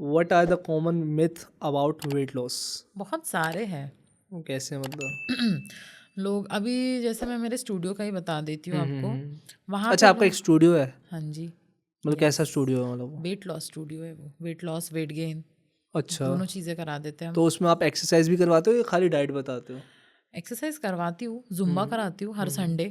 What are the common myth about weight loss? बहुत सारे हैं। कैसे मतलब? लोग अभी जैसे मैं मेरे स्टूडियो का ही बता देती हूँ आपको। वहाँ पे अच्छा, आपका एक लोग, स्टूडियो है? हाँ जी, मतलब कैसा स्टूडियो है मतलब वो? वेट लॉस स्टूडियो है वो। वेट लॉस, वेट गेन, अच्छा, दोनों चीज़ें करा देते हैं हम। तो उसमें आप एक्सरसाइज भी करवाते हो या खाली डाइट बताते हो? एक्सरसाइज करवाती हूँ, जुम्बा कराती हूँ हर संडे,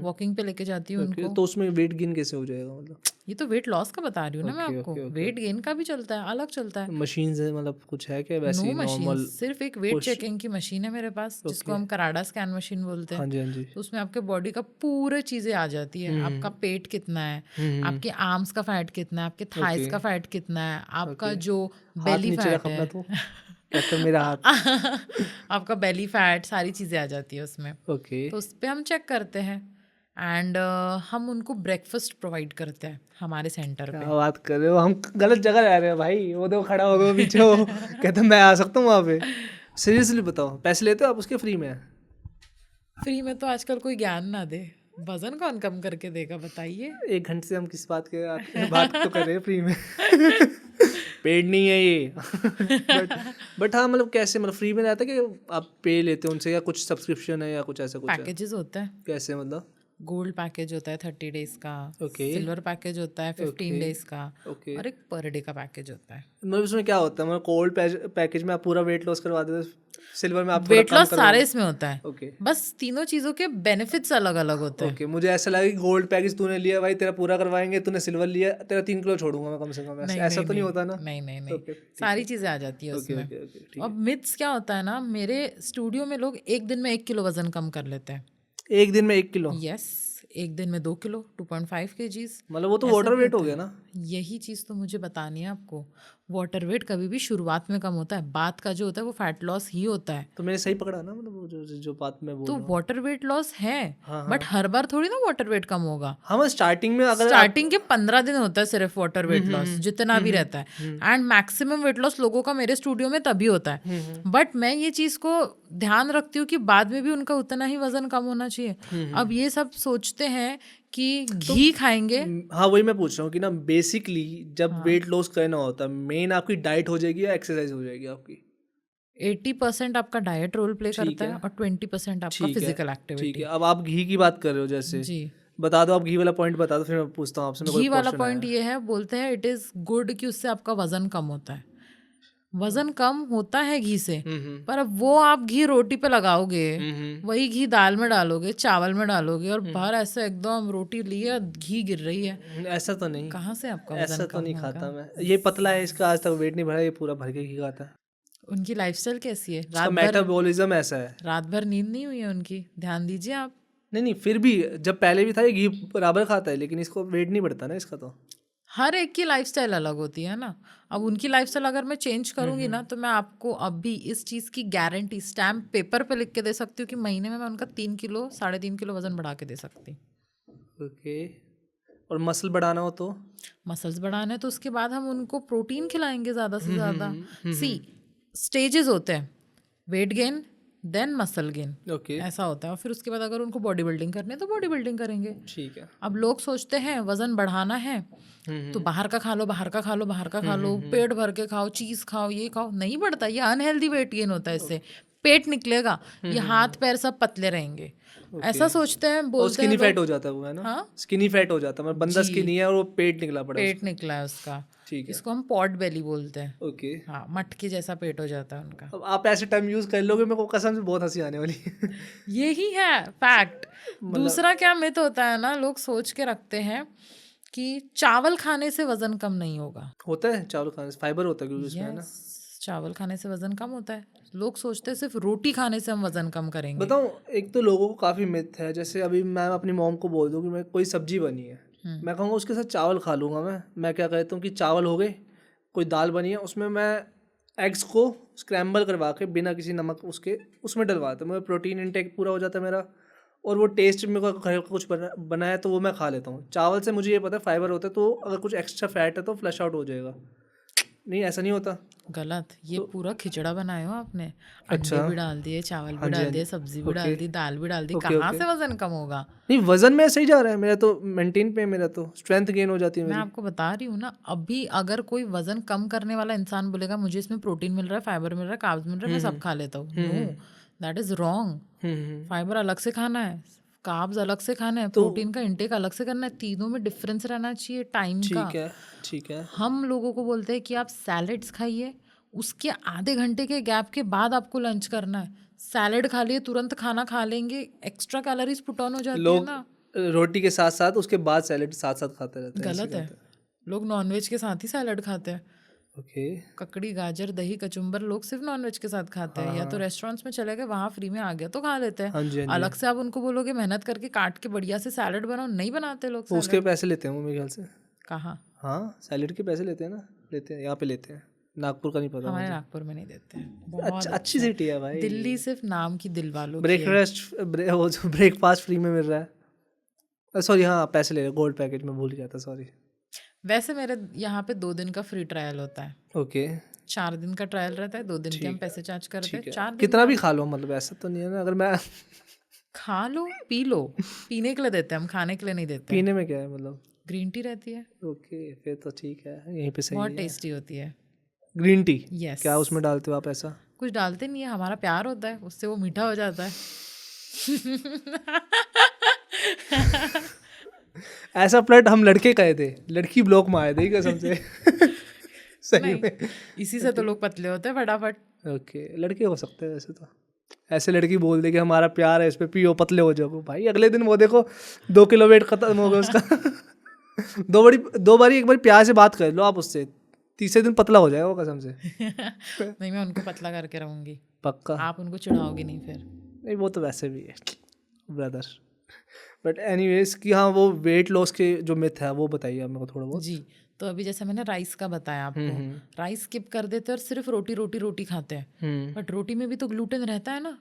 वॉकिंग पे लेके जाती हूँ ओके, उनको। तो उसमें वेट गेन कैसे हो जाएगा मतलब? ये तो वेट लॉस का बता रही हूँ ना मैं ओके आपको। Okay okay. वेट गेन का भी चलता है, अलग चलता है। मशीन है मतलब कुछ है क्या वैसे नो ही मशीन, नॉर्मल? सिर्फ एक वेट पुश? चेकिंग की मशीन है मेरे पास, जिसको ओके। हम कराडा स्कैन मशीन बोलते हाँ हैं। जी हाँ जी। तो उसमें आपके बॉडी का पूरे चीज़ें आ जाती है। आपका पेट कितना है, हम्म। आपके आर्म्स का फैट कितना है, आपके थाइस ओके का फैट कितना है, आपका ओके। जो हाथ बेली नीचे रख फैट अपना, है तो कहते हैं मेरा हाथ। आपका बेली फैट, सारी चीज़ें आ जाती है उसमें। ओके। तो उस पर हम चेक करते हैं। एंड हम उनको ब्रेकफास्ट प्रोवाइड करते हैं हमारे सेंटर क्या पे। बात कर रहे हो, हम गलत जगह जा रहे हैं भाई। वो देखो खड़ा हो गया पीछे, वो कहते हैं मैं आ सकता हूँ वहाँ पे। सीरियसली बताओ, पैसे लेते हो आप उसके फ्री में? फ्री में तो आजकल कोई ज्ञान ना दे, वजन कौन कम करके देगा बताइए। 1 घंटे से हम किस बात के बात तो कर रहे हैं फ्री में। पेड नहीं है ये। बट हाँ, मतलब कैसे, मतलब फ्री में रहता है कि आप पे लेते हो उनसे, या कुछ सब्सक्रिप्शन है या कुछ ऐसा कुछ है? पैकेजेस होता है। कैसे मतलब? गोल्ड पैकेज होता है 30 डेज का, ओके सिल्वर पैकेज होता है 15 डेज का, ओके। और एक पर डे का पैकेज होता है। मतलब उसमें क्या होता है? मतलब कोल्ड पैकेज में आप पूरा वेट लॉस करवा देते हो, सिल्वर में आप थोड़ा वेट कम लॉस सारे करवाओ? इसमें होता है। ओके बस तीनों चीज़ों के बेनिफिट्स अलग अलग होते हैं। ओके। मुझे ऐसा लगा कि गोल्ड पैकेज तूने लिया भाई, तेरा पूरा करवाएंगे, तूने सिल्वर लिया, तेरा 3 किलो छोड़ूंगा मैं कम से कम, ऐसा नहीं ऐसा नहीं तो नहीं नहीं, होता ना? नहीं नहीं नहीं, ओके ठीक सारी है। चीज़ें आ जाती है ओके उसमें। ओके ओके ठीक अब है। मिथ्स क्या होता है ना, मेरे स्टूडियो में लोग एक दिन में 1 किलो वजन कम कर लेते हैं। एक दिन में 1 किलो? यस, एक दिन में 2 किलो, 2.5 kgs, मतलब वो तो ऐसे वाटर भी वेट हो होता गया है। ना? यही चीज़ तो मुझे बतानी है आपको। वाटर वेट कभी भी शुरुआत में कम होता है, बाद का जो होता है वो फैट लॉस ही होता है। तो मैंने सही पकड़ा ना, मतलब वो जो बात मैं बोल तो रहा हूँ? वाटर वेट लॉस है, हाँ बट हाँ हर बार थोड़ी ना वाटर वेट कम होगा। हाँ। मैं स्टार्टिंग में अगर आप स्टार्टिंग के 15 दिन होता है सिर्फ वाटर वेट लॉस, जितना भी रहता है। एंड मैक्सिमम वेट लॉस लोगों का मेरे स्टूडियो में तभी होता है। बट मैं ये चीज़ को ध्यान रखती हूँ कि बाद में भी उनका उतना ही वजन कम होना चाहिए। अब ये सब सोचते हैं कि तो घी खाएंगे। हाँ, वही मैं पूछ रहा हूँ कि ना बेसिकली जब हाँ, वेट लॉस करना होता है, मेन आपकी डाइट हो जाएगी या एक्सरसाइज हो जाएगी आपकी? 80% आपका डाइट रोल प्ले ठीक करता है है और 20% आपका ठीक है फिजिकल ठीक है। एक्टिविटी। अब आप घी की बात कर रहे हो जैसे, जी। बता दो आप घी वाला पॉइंट बता दो, फिर मैं पूछता हूँ आपसे, मेरे को घी एक वाला क्वेश्चन पॉइंट आया। ये है, बोलते हैं इट इज़ गुड कि उससे आपका वजन कम होता है। वजन कम होता है घी से, पर अब वो आप घी रोटी पे लगाओगे, वही घी दाल में डालोगे, चावल में डालोगे, और बाहर ऐसे एकदम रोटी ली है घी गिर रही है, ऐसा तो नहीं, कहाँ से आपका वजन ऐसा तो कम नहीं होगा। खाता मैं। ये पतला है, इसका आज तक वेट नहीं बढ़ा, ये पूरा भर के घी खाता है। उनकी लाइफस्टाइल कैसी है, उसका मेटाबॉलिज्म ऐसा है। रात भर नींद नहीं हुई है उनकी, ध्यान दीजिए आप। नहीं नहीं, फिर भी जब पहले भी था ये घी बराबर खाता है, लेकिन इसको वेट नहीं बढ़ता ना इसका तो। हर एक की लाइफस्टाइल अलग होती है ना। अब उनकी लाइफस्टाइल अगर मैं चेंज करूंगी ना, तो मैं आपको अभी इस चीज़ की गारंटी स्टैम्प पेपर पे लिख के दे सकती हूँ कि महीने में मैं उनका 3 किलो, 3.5 किलो वजन बढ़ा के दे सकती हूँ। ओके। और मसल बढ़ाना हो तो? मसल्स बढ़ाना है तो उसके बाद हम उनको प्रोटीन खिलाएंगे ज़्यादा से ज़्यादा। सी, स्टेजेस होते हैं, weight gain, then muscle gain, okay ऐसा होता है। और फिर उसके बाद अगर उनको बॉडी बिल्डिंग करनी है तो बॉडी बिल्डिंग करेंगे। ठीक है। अब लोग सोचते हैं वजन बढ़ाना है तो बाहर का खा लो, बाहर का खा लो, बाहर का खा लो, पेट भर के खाओ, चीज़ खाओ, ये खाओ। नहीं बढ़ता, ये अनहेल्दी वेट गेन होता है। इससे पेट निकलेगा, ये हाथ पैर सब पतले रहेंगे, ओके। ऐसा सोचते हैं, और बोलते हैं स्किनी फैट लोग। हो जाता है वो, है ना? हाँ स्किनी फैट हो जाता है, मतलब बंदा जी, स्किनी है और वो पेट निकला पड़ा है पेट उसका। निकला है उसका। ठीक है। इसको हम पॉट बेली बोलते हैं। ओके। हाँ, मटके जैसा पेट हो जाता है उनका। अब आप ऐसे टर्म यूज कर लोगे, मेरे को कसम से बहुत हंसी आने वाली है। यही है फैक्ट। मतलब दूसरा क्या मिथ होता है ना, लोग सोच के रखते हैं कि चावल खाने से वजन कम नहीं होगा। होता है चावल खाने से फाइबर होता है क्योंकि उसमें, है ना? यस, चावल खाने से वजन कम होता है। लोग सोचते हैं सिर्फ रोटी खाने से हम वजन कम करेंगे। बताऊँ, एक तो लोगों को काफ़ी मिथ है, जैसे अभी मैं अपनी मॉम को बोल दूँ कि मैं कोई सब्जी बनी है, मैं कहूँगा उसके साथ चावल खा लूँगा। मैं क्या कहता हूँ कि चावल हो गए, कोई दाल बनी है, उसमें मैं एग्स को स्क्रैम्बल करवा के बिना किसी नमक उसके उसमें डलवाता हूँ, मेरा प्रोटीन इंटेक पूरा हो जाता है मेरा। और वो टेस्ट मेरे को घर का कुछ बना है तो वो मैं खा लेता हूँ। चावल से मुझे ये पता है फाइबर होता है, तो अगर कुछ एक्स्ट्रा फैट है तो फ्लश आउट हो जाएगा। नहीं ऐसा नहीं होता। गलत, ये पूरा खिचड़ा बनाए हो आपने। अच्छा। अंडे भी डाल दिए, चावल भी डाल दिए, सब्जी भी डाल दी, दाल भी डाल दी, ओके, कहाँ ओके। से वजन कम होगा? नहीं वजन में सही जा रहा है मेरा तो, मेंटेन पे है मेरा तो, स्ट्रेंथ गेन हो जाती है मैं मेरी। आपको बता रही हूँ ना, अभी अगर कोई वजन कम करने वाला इंसान बोलेगा मुझे इसमें प्रोटीन मिल रहा है, फाइबर मिल रहा है, कार्ब्स मिल रहा है, मैं सब खा लेता हूँ, no, that is wrong. Fibre अलग से खाना है, कार्ब्स अलग से खाना है, प्रोटीन का इंटेक अलग से करना है, तीनों में डिफरेंस रहना चाहिए टाइम का। ठीक है, ठीक है। हम लोगों को बोलते हैं कि आप सैलेड्स खाइए, उसके आधे घंटे के गैप के बाद आपको लंच करना है। सैलेड खा लिए तुरंत खाना खा लेंगे, एक्स्ट्रा कैलोरीज पुट ऑन हो जाती है लोग ना। रोटी के साथ साथ उसके बाद सैलेड साथ साथ खाते रहते हैं, ऐसे गलत है, करते हैं। लोग नॉनवेज के साथ ही सैलेड खाते हैं। ओके। ककड़ी, गाजर, दही, कचुम्बर लोग सिर्फ नॉनवेज के साथ खाते हैं, या तो रेस्टोरेंट्स में चले गए वहाँ फ्री में आ गया तो खा लेते हाँ हैं। जी, हाँ जी। अलग से आप उनको बोलोगे मेहनत करके काट के बढ़िया से सैलेड बनाओ, नहीं बनाते लोग वो उसके सैलेड। पैसे लेते हैं वो मेरे ख्याल से। कहाँ? हाँ सैलेड के पैसे लेते हैं ना, लेते हैं, यहाँ पे लेते हैं, नागपुर का नहीं पता हमारे मुझे। नागपुर में नहीं देते हैं। बहुत अच्छी सिटी है भाई। दिल्ली सिर्फ नाम की दिल वालों की है। वो जो ब्रेकफास्ट फ्री में मिल रहा है, सॉरी हाँ पैसे ले रहे, गोल्ड पैकेज में भूल गया था, सॉरी। वैसे मेरे यहाँ पे 2 दिन का फ्री ट्रायल होता है, ओके 4 दिन का ट्रायल रहता है, 2 दिन के हम पैसे चार्ज करते हैं। ठीक है। 4 दिन कितना भी खा लो, मतलब ऐसा तो नहीं है ना, अगर मैं खा लो पी लो, पीने के लिए देते हैं हम, खाने के लिए नहीं देते। पीने में क्या है मतलब? ग्रीन टी रहती है, ओके फिर तो ठीक है, यहीं पे सही बहुत है। टेस्टी होती है। ग्रीन टी यस, क्या उसमें डालते हो आप ऐसा? कुछ डालते नहीं है, हमारा प्यार होता है उससे, वो मीठा हो जाता है। ऐसा प्लट हम लड़के कहे थे, लड़की ब्लॉक में आए थे कसम से। सही नहीं, में। इसी से तो लोग पतले होते हैं फटाफट। ओके लड़के हो सकते हैं वैसे तो। ऐसे लड़की बोल दे कि हमारा प्यार है, इस पे पियो पतले हो जाओ, भाई अगले दिन वो देखो 2 किलो वेट खत्म हो गया उसका। 2 बारी एक बार प्यार से बात कर लो आप उससे, तीसरे दिन पतला हो जाएगा वो कसम से। नहीं, मैं उनको पतला करके रहूंगी, पक्का? आप उनको चिढ़ाओगे नहीं फिर। नहीं वो तो वैसे भी है ब्रदर। बट एनीवेज कि हाँ वो वेट लॉस के जो मिथ है वो बताइए आप मेरे को थोड़ा बहुत। जी, तो अभी जैसे मैंने राइस का बताया आपको, राइस स्किप कर देते हैं और सिर्फ रोटी रोटी रोटी खाते हैं, बट रोटी में भी तो ग्लूटेन रहता है ना,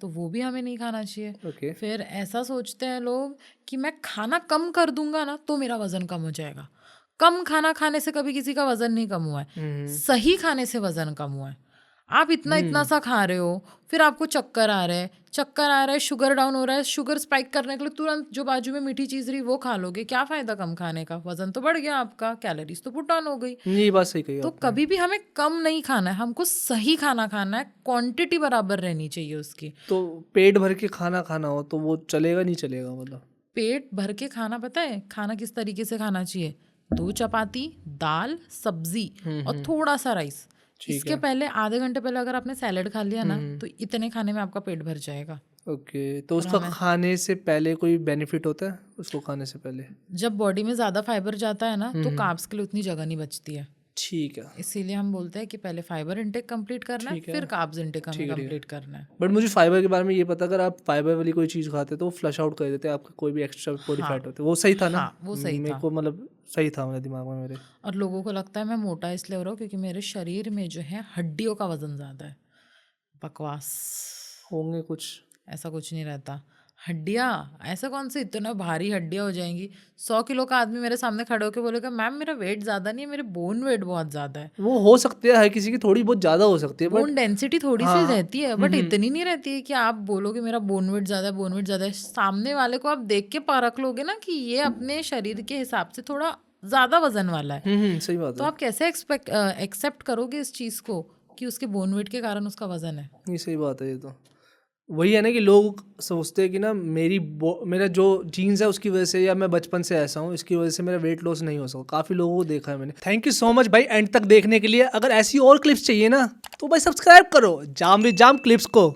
तो वो भी हमें नहीं खाना चाहिए। ओके फिर ऐसा सोचते हैं लोग कि मैं खाना कम कर दूंगा ना तो मेरा वजन कम हो जाएगा। कम खाना खाने से कभी किसी का वजन नहीं कम हुआ है, सही खाने से वजन कम हुआ है। आप इतना सा खा रहे हो, फिर आपको चक्कर आ रहा है, शुगर डाउन हो रहा है, शुगर स्पाइक करने के लिए तुरंत जो बाजू में मीठी चीज रही वो खा लोगे, क्या फायदा कम खाने का? वजन तो बढ़ गया आपका, कैलोरीज तो पुट ऑन हो गई। ये बात सही कही तो आपने। कभी भी हमें कम नहीं खाना है, हमको सही खाना खाना है, क्वांटिटी बराबर रहनी चाहिए उसकी। तो पेट भर के खाना खाना हो तो वो चलेगा नहीं चलेगा मतलब? पेट भर के खाना, पता है खाना किस तरीके से खाना चाहिए? 2 चपाती, दाल, सब्जी और थोड़ा सा राइस। इसके पहले आधे घंटे पहले अगर आपने सैलेड खा लिया ना तो इतने खाने में आपका पेट भर जाएगा। ओके तो उसका खाने से पहले कोई बेनिफिट होता है उसको खाने से पहले? जब बॉडी में ज़्यादा फाइबर जाता है ना तो कार्ब्स के लिए उतनी जगह नहीं बचती है, ठीक है। इसीलिए हम बोलते हैं कि पहले फाइबर इंटेक कंप्लीट करना है, फिर कार्ब्स इंटेक हमें कंप्लीट करना है। बट मुझे फाइबर के बारे में ये पता, अगर आप फाइबर वाली कोई चीज़ खाते तो वो फ्लश आउट कर देते हैं आपका कोई भी एक्स्ट्रा बॉडी फैट होते, वो सही था ना? हाँ, वो सही मेरे था। को मतलब सही था मेरे दिमाग में मेरे। और लोगों को लगता है मैं मोटा इसलिए हो रहा हूँ क्योंकि मेरे शरीर में जो है हड्डियों का वजन ज़्यादा है। बकवास, होंगे कुछ, ऐसा कुछ नहीं रहता। हड्डियाँ ऐसा कौन से इतना भारी हड्डियाँ हो जाएंगी? 100 किलो का आदमी मेरे सामने खड़े होकर बोलेगा मैम मेरा वेट ज़्यादा नहीं है, मेरे बोन वेट बहुत ज़्यादा है। वो हो सकती है, हर किसी की थोड़ी बहुत ज़्यादा हो सकती है, बोन डेंसिटी थोड़ी सी रहती है, बट इतनी नहीं रहती है कि आप बोलोगे मेरा बोन वेट ज़्यादा है, बोन वेट ज़्यादा है। सामने वाले को आप देख के परख लोगे ना कि ये अपने शरीर के हिसाब से थोड़ा ज़्यादा वजन वाला है, सही बात तो आप कैसे एक्सेप्ट करोगे इस चीज़ को कि उसके बोन वेट के कारण उसका वजन है? ये सही बात है। ये तो वही है ना कि लोग सोचते हैं कि ना मेरा जो जीन्स है उसकी वजह से, या मैं बचपन से ऐसा हूँ इसकी वजह से मेरा वेट लॉस नहीं हो सकता। काफ़ी लोगों को देखा है मैंने। थैंक यू सो मच भाई एंड तक देखने के लिए। अगर ऐसी और क्लिप्स चाहिए ना तो भाई सब्सक्राइब करो जाम क्लिप्स को।